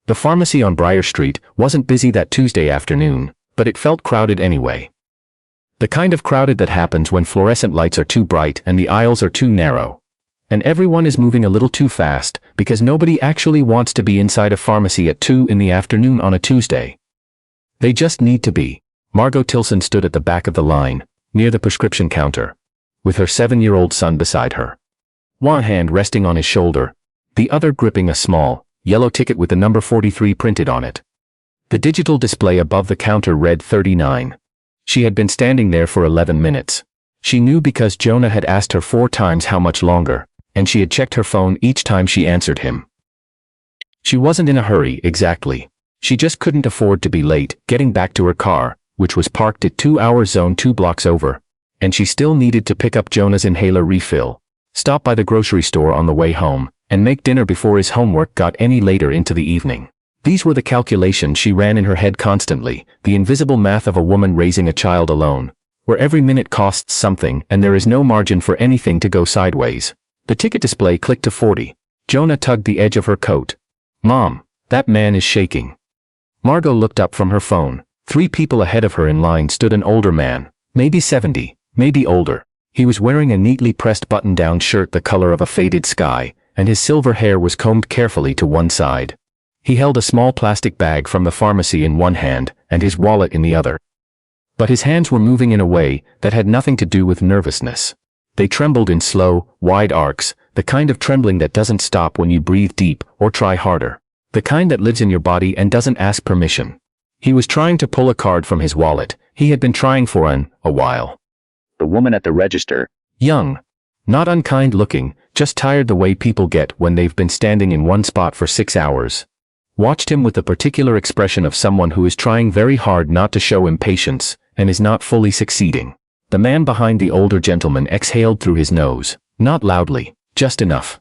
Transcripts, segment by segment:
The pharmacy on Briar Street wasn't busy that Tuesday afternoon, but it felt crowded anyway. The kind of crowded that happens when fluorescent lights are too bright and the aisles are too narrow. And everyone is moving a little too fast because nobody actually wants to be inside a pharmacy at 2 in the afternoon on a Tuesday. They just need to be. Margo Tilson stood at the back of the line, near the prescription counter, with her 7-year-old son beside her. One hand resting on his shoulder, the other gripping a small, yellow ticket with the number 43 printed on it. The digital display above the counter read 39. She had been standing there for 11 minutes. She knew because Jonah had asked her 4 times how much longer, and she had checked her phone each time she answered him. She wasn't in a hurry, exactly. She just couldn't afford to be late getting back to her car, which was parked at 2-hour zone 2 blocks over, and she still needed to pick up Jonah's inhaler refill, stop by the grocery store on the way home, and make dinner before his homework got any later into the evening. These were the calculations she ran in her head constantly, the invisible math of a woman raising a child alone, where every minute costs something and there is no margin for anything to go sideways. The ticket display clicked to 40. Jonah tugged the edge of her coat. "Mom, that man is shaking." Margo looked up from her phone. 3 people ahead of her in line stood an older man, maybe 70, maybe older. He was wearing a neatly pressed button-down shirt the color of a faded sky, and his silver hair was combed carefully to one side. He held a small plastic bag from the pharmacy in one hand and his wallet in the other. But his hands were moving in a way that had nothing to do with nervousness. They trembled in slow, wide arcs, the kind of trembling that doesn't stop when you breathe deep or try harder. The kind that lives in your body and doesn't ask permission. He was trying to pull a card from his wallet. He had been trying for a while. The woman at the register, young, not unkind looking, just tired the way people get when they've been standing in one spot for 6 hours, watched him with the particular expression of someone who is trying very hard not to show impatience and is not fully succeeding. The man behind the older gentleman exhaled through his nose, not loudly, just enough.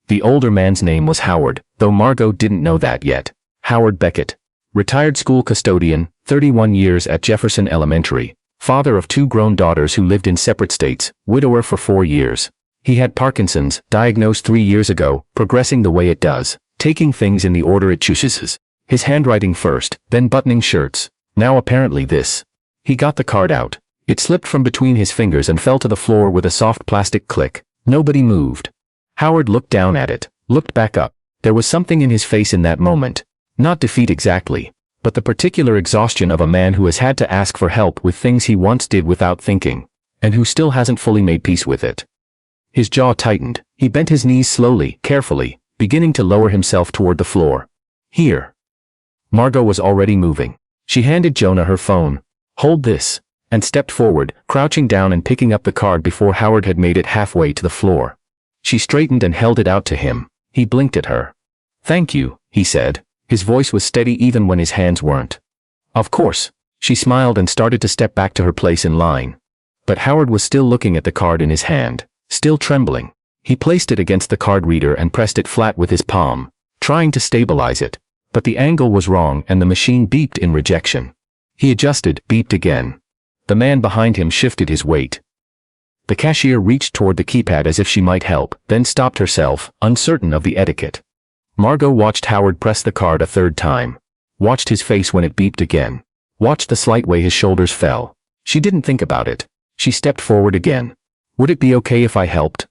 The older man's name was Howard, though Margo didn't know that yet. Howard Beckett, retired school custodian, 31 years at Jefferson Elementary, father of 2 grown daughters who lived in separate states, widower for 4 years. He had Parkinson's, diagnosed 3 years ago, progressing the way it does, taking things in the order it chooses. His handwriting first, then buttoning shirts. Now apparently this. He got the card out. It slipped from between his fingers and fell to the floor with a soft plastic click. Nobody moved. Howard looked down at it, looked back up. There was something in his face in that moment. Not defeat exactly, but the particular exhaustion of a man who has had to ask for help with things he once did without thinking, and who still hasn't fully made peace with it. His jaw tightened. He bent his knees slowly, carefully, beginning to lower himself toward the floor. Here. Margo was already moving. She handed Jonah her phone. "Hold this," and stepped forward, crouching down and picking up the card before Howard had made it halfway to the floor. She straightened and held it out to him. He blinked at her. "Thank you," he said. His voice was steady even when his hands weren't. "Of course." She smiled and started to step back to her place in line. But Howard was still looking at the card in his hand, still trembling. He placed it against the card reader and pressed it flat with his palm, trying to stabilize it. But the angle was wrong and the machine beeped in rejection. He adjusted, beeped again. The man behind him shifted his weight. The cashier reached toward the keypad as if she might help, then stopped herself, uncertain of the etiquette. Margo watched Howard press the card a 3rd time. Watched his face when it beeped again. Watched the slight way his shoulders fell. She didn't think about it. She stepped forward again. "Would it be okay if I helped?"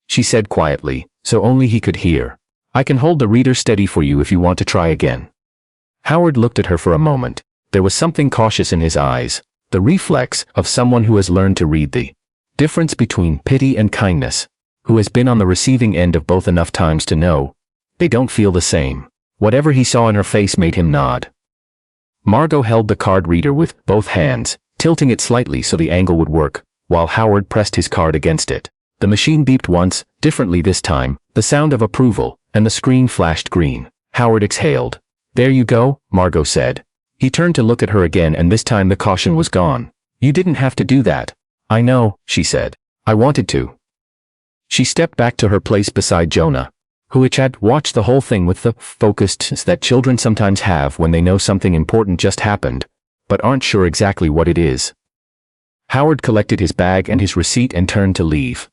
she said quietly, so only he could hear. "I can hold the reader steady for you if you want to try again." Howard looked at her for a moment. There was something cautious in his eyes, the reflex of someone who has learned to read the difference between pity and kindness, who has been on the receiving end of both enough times to know they don't feel the same. Whatever he saw in her face made him nod. Margo held the card reader with both hands, tilting it slightly so the angle would work, while Howard pressed his card against it. The machine beeped once, differently this time, the sound of approval, and the screen flashed green. Howard exhaled. "There you go," Margo said. He turned to look at her again and this time the caution was gone. "You didn't have to do that." "I know," she said. "I wanted to." She stepped back to her place beside Jonah, who had watched the whole thing with the focused that children sometimes have when they know something important just happened, but aren't sure exactly what it is. Howard collected his bag and his receipt and turned to leave.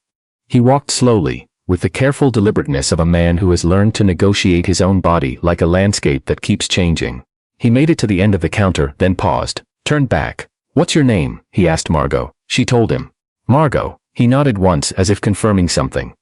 He walked slowly, with the careful deliberateness of a man who has learned to negotiate his own body like a landscape that keeps changing. He made it to the end of the counter, then paused, turned back. "What's your name?" he asked Margo. She told him. "Margo." He nodded once as if confirming something.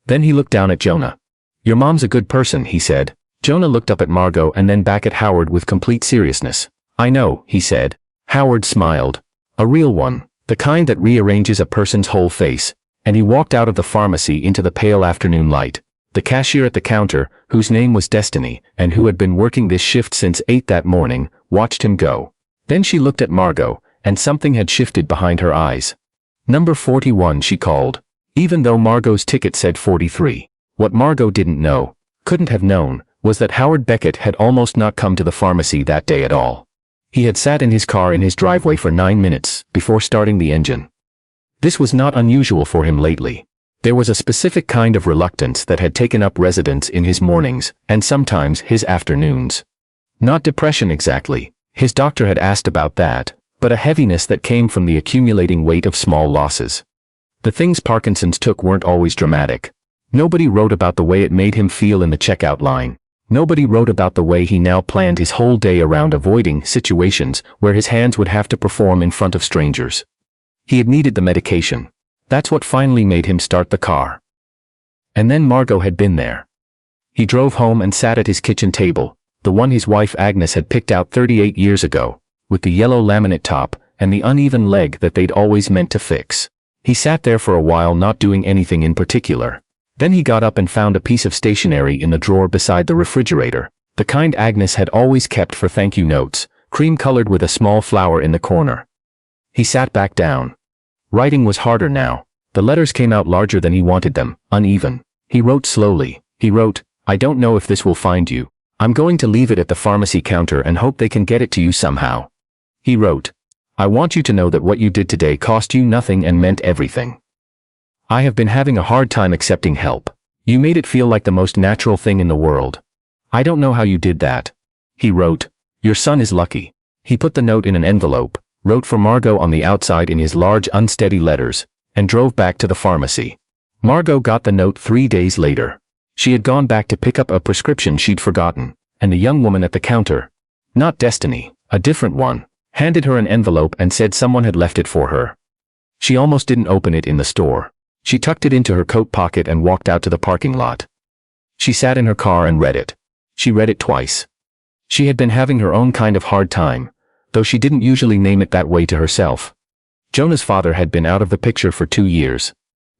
Then he looked down at Jonah. "Your mom's a good person," he said. Jonah looked up at Margo and then back at Howard with complete seriousness. "I know," he said. Howard smiled. "A real one, the kind that rearranges a person's whole face." And he walked out of the pharmacy into the pale afternoon light. The cashier at the counter, whose name was Destiny, and who had been working this shift since 8 that morning, watched him go. Then she looked at Margo, and something had shifted behind her eyes. "Number 41, she called. Even though Margo's ticket said 43. What Margo didn't know, couldn't have known, was that Howard Beckett had almost not come to the pharmacy that day at all. He had sat in his car in his driveway for 9 minutes before starting the engine. This was not unusual for him lately. There was a specific kind of reluctance that had taken up residence in his mornings, and sometimes his afternoons. Not depression exactly, his doctor had asked about that, but a heaviness that came from the accumulating weight of small losses. The things Parkinson's took weren't always dramatic. Nobody wrote about the way it made him feel in the checkout line. Nobody wrote about the way he now planned his whole day around avoiding situations where his hands would have to perform in front of strangers. He had needed the medication. That's what finally made him start the car. And then Margo had been there. He drove home and sat at his kitchen table, the one his wife Agnes had picked out 38 years ago, with the yellow laminate top and the uneven leg that they'd always meant to fix. He sat there for a while not doing anything in particular. Then he got up and found a piece of stationery in the drawer beside the refrigerator, the kind Agnes had always kept for thank you notes, cream-colored with a small flower in the corner. He sat back down. Writing was harder now. The letters came out larger than he wanted them, uneven. He wrote slowly. He wrote, "I don't know if this will find you. I'm going to leave it at the pharmacy counter and hope they can get it to you somehow." He wrote, "I want you to know that what you did today cost you nothing and meant everything. I have been having a hard time accepting help. You made it feel like the most natural thing in the world. I don't know how you did that." He wrote, "Your son is lucky." He put the note in an envelope, wrote for Margo on the outside in his large unsteady letters, and drove back to the pharmacy. Margo got the note 3 days later. She had gone back to pick up a prescription she'd forgotten, and the young woman at the counter, not Destiny, a different one, handed her an envelope and said someone had left it for her. She almost didn't open it in the store. She tucked it into her coat pocket and walked out to the parking lot. She sat in her car and read it. She read it twice. She had been having her own kind of hard time, though she didn't usually name it that way to herself. Jonah's father had been out of the picture for 2 years.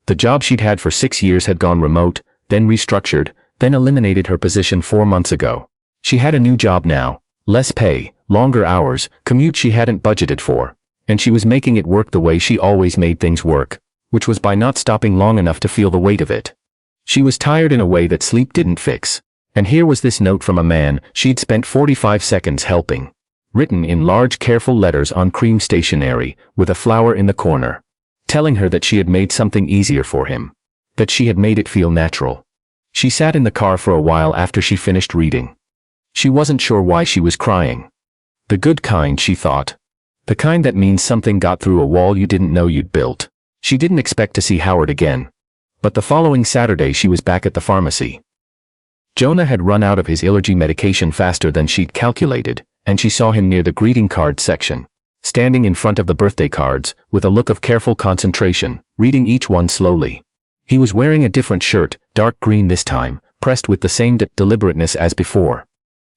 The job she'd had for 6 years had gone remote, then restructured, then eliminated her position 4 months ago. She had a new job now, less pay, longer hours, commute she hadn't budgeted for, and she was making it work the way she always made things work, which was by not stopping long enough to feel the weight of it. She was tired in a way that sleep didn't fix. And here was this note from a man she'd spent 45 seconds helping, written in large careful letters on cream stationery, with a flower in the corner, telling her that she had made something easier for him, that she had made it feel natural. She sat in the car for a while after she finished reading. She wasn't sure why she was crying. The good kind, she thought. The kind that means something got through a wall you didn't know you'd built. She didn't expect to see Howard again. But the following Saturday she was back at the pharmacy. Jonah had run out of his allergy medication faster than she'd calculated, and she saw him near the greeting card section, standing in front of the birthday cards, with a look of careful concentration, reading each one slowly. He was wearing a different shirt, dark green this time, pressed with the same deliberateness as before.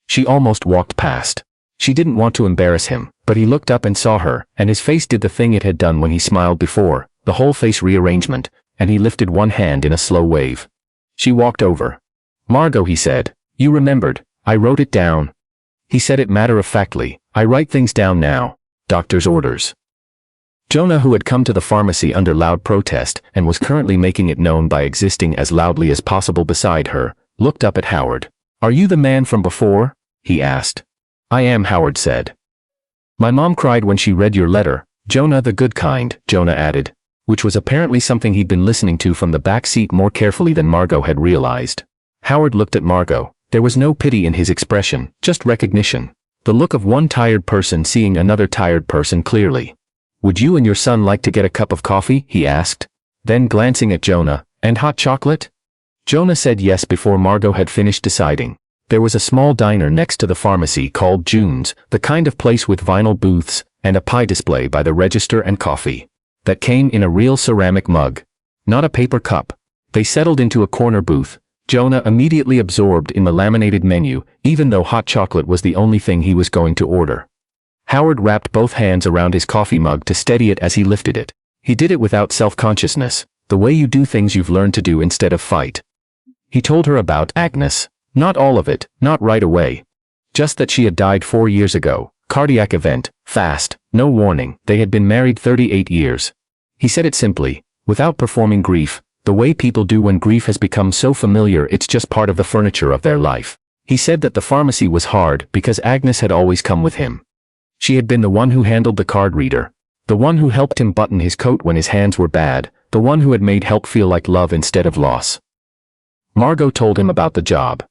She almost walked past. She didn't want to embarrass him, but he looked up and saw her, and his face did the thing it had done when he smiled before, the whole face rearrangement, and he lifted one hand in a slow wave. She walked over. "Margo," he said, "you remembered. I wrote it down." He said it matter-of-factly, "I write things down now. Doctor's orders." Jonah, who had come to the pharmacy under loud protest and was currently making it known by existing as loudly as possible beside her, looked up at Howard. "Are you the man from before?" he asked. "I am," Howard said. "My mom cried when she read your letter, Jonah the good kind," Jonah added, which was apparently something he'd been listening to from the back seat more carefully than Margo had realized. Howard looked at Margo. There was no pity in his expression, just recognition. The look of one tired person seeing another tired person clearly. "Would you and your son like to get a cup of coffee?" he asked. Then glancing at Jonah, "And hot chocolate?" Jonah said yes before Margo had finished deciding. There was a small diner next to the pharmacy called June's, the kind of place with vinyl booths and a pie display by the register and coffee that came in a real ceramic mug, not a paper cup. They settled into a corner booth, Jonah immediately absorbed in the laminated menu, even though hot chocolate was the only thing he was going to order. Howard wrapped both hands around his coffee mug to steady it as he lifted it. He did it without self-consciousness, the way you do things you've learned to do instead of fight. He told her about Agnes. Not all of it, not right away. Just that she had died 4 years ago, cardiac event, fast, no warning, they had been married 38 years. He said it simply, without performing grief, the way people do when grief has become so familiar it's just part of the furniture of their life. He said that the pharmacy was hard because Agnes had always come with him. She had been the one who handled the card reader, the one who helped him button his coat when his hands were bad, the one who had made help feel like love instead of loss. Margo told him about the job.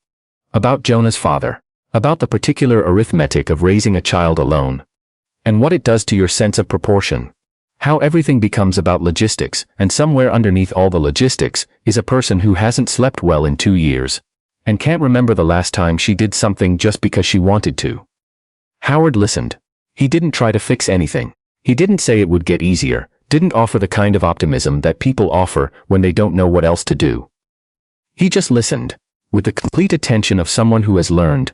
About Jonah's father. About the particular arithmetic of raising a child alone. And what it does to your sense of proportion. How everything becomes about logistics, and somewhere underneath all the logistics is a person who hasn't slept well in 2 years. And can't remember the last time she did something just because she wanted to. Howard listened. He didn't try to fix anything. He didn't say it would get easier, didn't offer the kind of optimism that people offer when they don't know what else to do. He just listened, with the complete attention of someone who has learned,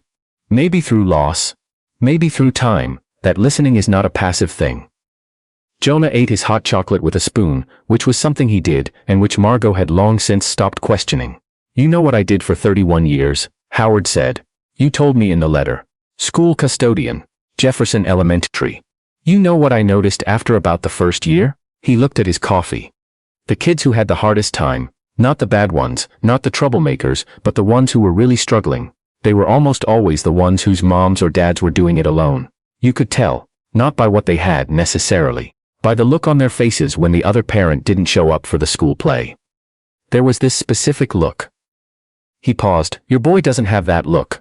maybe through loss, maybe through time, that listening is not a passive thing. Jonah ate his hot chocolate with a spoon, which was something he did, and which Margo had long since stopped questioning. You know what I did for 31 years, Howard said. You told me in the letter. School custodian, Jefferson Elementary. You know what I noticed after about the first year? He looked at his coffee. The kids who had the hardest time, not the bad ones, not the troublemakers, but the ones who were really struggling. They were almost always the ones whose moms or dads were doing it alone. You could tell, not by what they had necessarily, by the look on their faces when the other parent didn't show up for the school play. There was this specific look. He paused. Your boy doesn't have that look.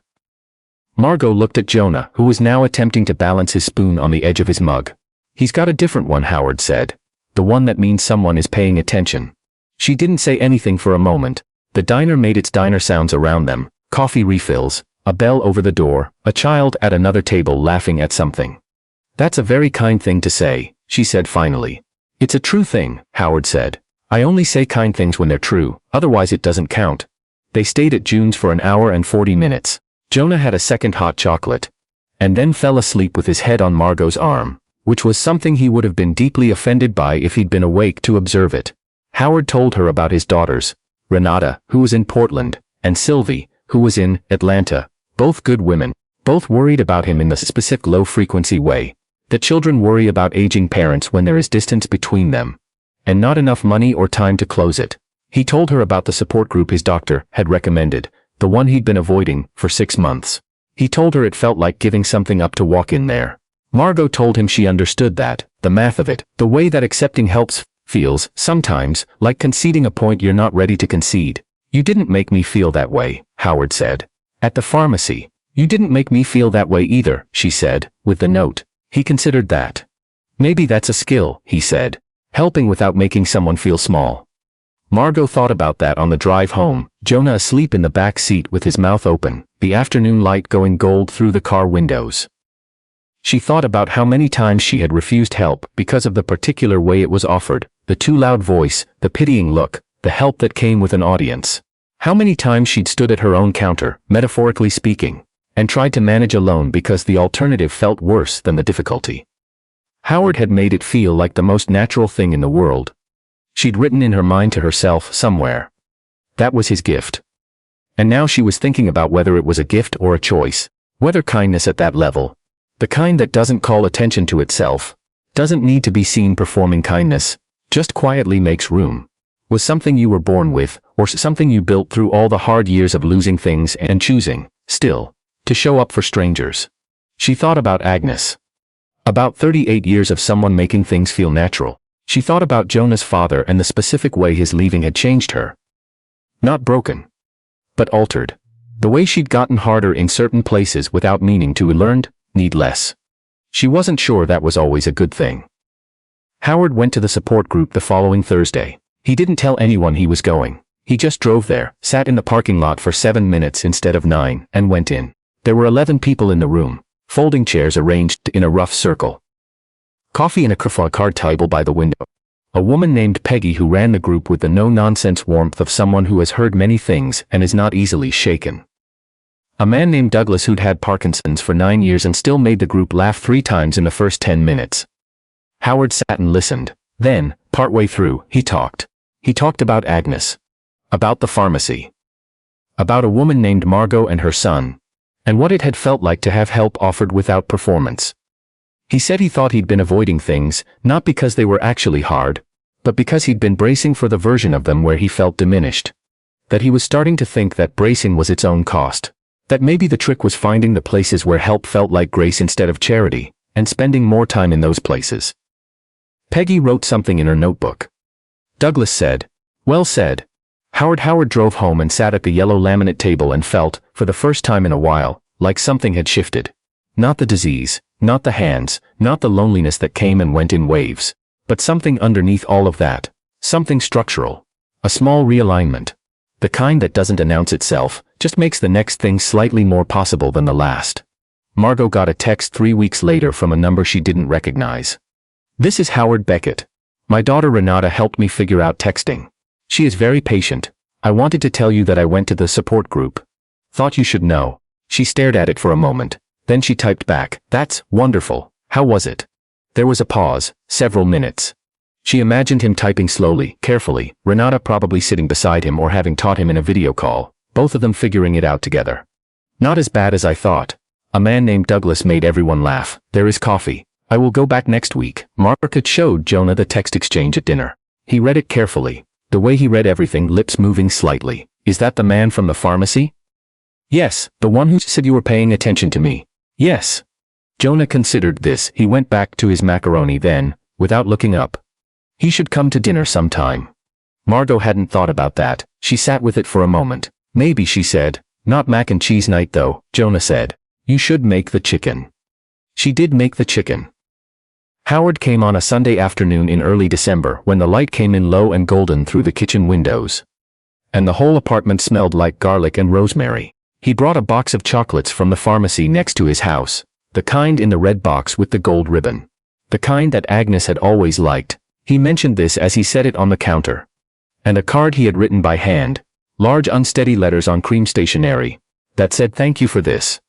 Margo looked at Jonah, who was now attempting to balance his spoon on the edge of his mug. He's got a different one, Howard said. The one that means someone is paying attention. She didn't say anything for a moment. The diner made its diner sounds around them, coffee refills, a bell over the door, a child at another table laughing at something. That's a very kind thing to say, she said finally. It's a true thing, Howard said. I only say kind things when they're true, otherwise it doesn't count. They stayed at June's for an hour and 40 minutes. Jonah had a second hot chocolate, and then fell asleep with his head on Margo's arm, which was something he would have been deeply offended by if he'd been awake to observe it. Howard told her about his daughters, Renata, who was in Portland, and Sylvie, who was in Atlanta, both good women, both worried about him in the specific low-frequency way that children worry about aging parents when there is distance between them, and not enough money or time to close it. He told her about the support group his doctor had recommended, the one he'd been avoiding for 6 months. He told her it felt like giving something up to walk in there. Margo told him she understood that, the math of it, the way that accepting helps feels, sometimes, like conceding a point you're not ready to concede. You didn't make me feel that way, Howard said. At the pharmacy. You didn't make me feel that way either, she said, with the note. He considered that. Maybe that's a skill, he said. Helping without making someone feel small. Margo thought about that on the drive home, Jonah asleep in the back seat with his mouth open, the afternoon light going gold through the car windows. She thought about how many times she had refused help because of the particular way it was offered, the too loud voice, the pitying look, the help that came with an audience. How many times she'd stood at her own counter, metaphorically speaking, and tried to manage alone because the alternative felt worse than the difficulty. Howard had made it feel like the most natural thing in the world. She'd written in her mind to herself somewhere. That was his gift. And now she was thinking about whether it was a gift or a choice, whether kindness at that level, the kind that doesn't call attention to itself, doesn't need to be seen performing kindness, just quietly makes room, was something you were born with, or something you built through all the hard years of losing things and choosing, still, to show up for strangers. She thought about Agnes. About 38 years of someone making things feel natural. She thought about Jonah's father and the specific way his leaving had changed her. Not broken, but altered. The way she'd gotten harder in certain places without meaning to, learned, need less. She wasn't sure that was always a good thing. Howard went to the support group the following Thursday. He didn't tell anyone he was going. He just drove there, sat in the parking lot for 7 minutes instead of 9, and went in. There were 11 people in the room, folding chairs arranged in a rough circle. Coffee in a card table by the window. A woman named Peggy who ran the group with the no-nonsense warmth of someone who has heard many things and is not easily shaken. A man named Douglas who'd had Parkinson's for 9 years and still made the group laugh 3 times in the first 10 minutes. Howard sat and listened. Then, partway through, he talked. He talked about Agnes. About the pharmacy. About a woman named Margo and her son. And what it had felt like to have help offered without performance. He said he thought he'd been avoiding things, not because they were actually hard, but because he'd been bracing for the version of them where he felt diminished. That he was starting to think that bracing was its own cost. That maybe the trick was finding the places where help felt like grace instead of charity, and spending more time in those places. Peggy wrote something in her notebook. Douglas said, "Well said." Howard drove home and sat at the yellow laminate table and felt, for the first time in a while, like something had shifted. Not the disease, not the hands, not the loneliness that came and went in waves, but something underneath all of that, something structural, a small realignment, the kind that doesn't announce itself, just makes the next thing slightly more possible than the last. Margo got a text 3 weeks later from a number she didn't recognize. "This is Howard Beckett. My daughter Renata helped me figure out texting. She is very patient. I wanted to tell you that I went to the support group. Thought you should know." She stared at it for a moment. Then she typed back, "That's wonderful. How was it?" There was a pause, several minutes. She imagined him typing slowly, carefully, Renata probably sitting beside him or having taught him in a video call, both of them figuring it out together. "Not as bad as I thought. A man named Douglas made everyone laugh. There is coffee. I will go back next week." Margo showed Jonah the text exchange at dinner. He read it carefully, the way he read everything, lips moving slightly. "Is that the man from the pharmacy?" "Yes, the one who said you were paying attention to me." "Yes." Jonah considered this. He went back to his macaroni then, without looking up. He should come to dinner sometime. Margo hadn't thought about that. She sat with it for a moment. "Maybe," she said. "Not mac and cheese night though," Jonah said. "You should make the chicken." She did make the chicken. Howard came on a Sunday afternoon in early December when the light came in low and golden through the kitchen windows. And the whole apartment smelled like garlic and rosemary. He brought a box of chocolates from the pharmacy next to his house, the kind in the red box with the gold ribbon. The kind that Agnes had always liked. He mentioned this as he set it on the counter. And a card he had written by hand, large unsteady letters on cream stationery, that said "Thank you for this."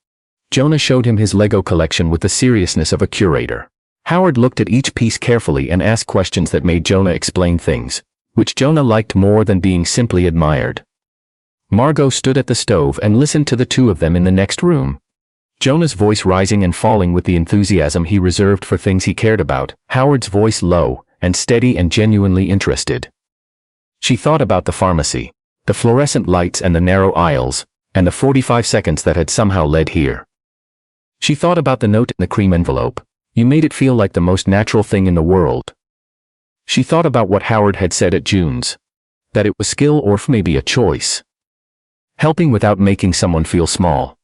Jonah showed him his Lego collection with the seriousness of a curator. Howard looked at each piece carefully and asked questions that made Jonah explain things, which Jonah liked more than being simply admired. Margo stood at the stove and listened to the two of them in the next room. Jonah's voice rising and falling with the enthusiasm he reserved for things he cared about, Howard's voice low and steady and genuinely interested. She thought about the pharmacy, the fluorescent lights and the narrow aisles, and the 45 seconds that had somehow led here. She thought about the note in the cream envelope. "You made it feel like the most natural thing in the world." She thought about what Howard had said at June's, that it was skill or maybe a choice. Helping without making someone feel small.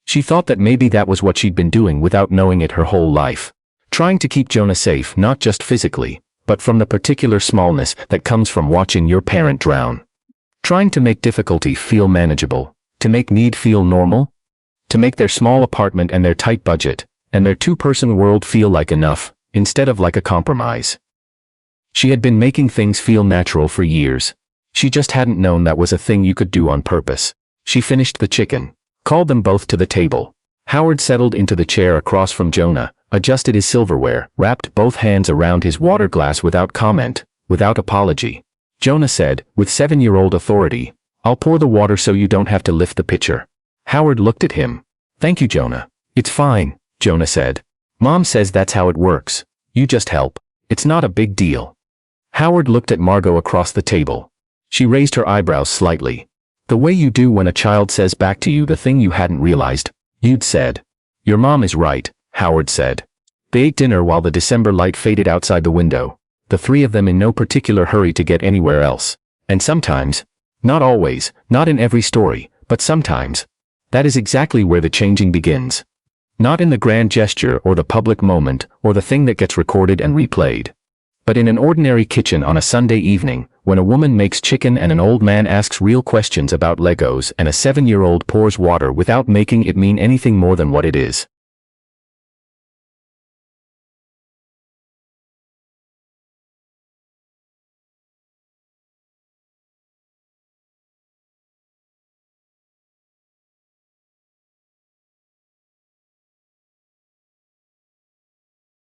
She thought that maybe that was what she'd been doing without knowing it her whole life. Trying to keep Jonah safe not just physically, but from the particular smallness that comes from watching your parent drown. Trying to make difficulty feel manageable, to make need feel normal, to make their small apartment and their tight budget, and their two-person world feel like enough, instead of like a compromise. She had been making things feel natural for years. She just hadn't known that was a thing you could do on purpose. She finished the chicken, called them both to the table. Howard settled into the chair across from Jonah, adjusted his silverware, wrapped both hands around his water glass without comment, without apology. Jonah said, with 7-year-old authority, "I'll pour the water so you don't have to lift the pitcher." Howard looked at him. "Thank you, Jonah." "It's fine," Jonah said. "Mom says that's how it works. You just help. It's not a big deal." Howard looked at Margo across the table. She raised her eyebrows slightly. "The way you do when a child says back to you the thing you hadn't realized you'd said." "Your mom is right," Howard said. They ate dinner while the December light faded outside the window, the three of them in no particular hurry to get anywhere else. And sometimes, not always, not in every story, but sometimes, that is exactly where the changing begins. Not in the grand gesture or the public moment or the thing that gets recorded and replayed, But in an ordinary kitchen on a Sunday evening, when a woman makes chicken and an old man asks real questions about Legos and a 7-year-old pours water without making it mean anything more than what it is,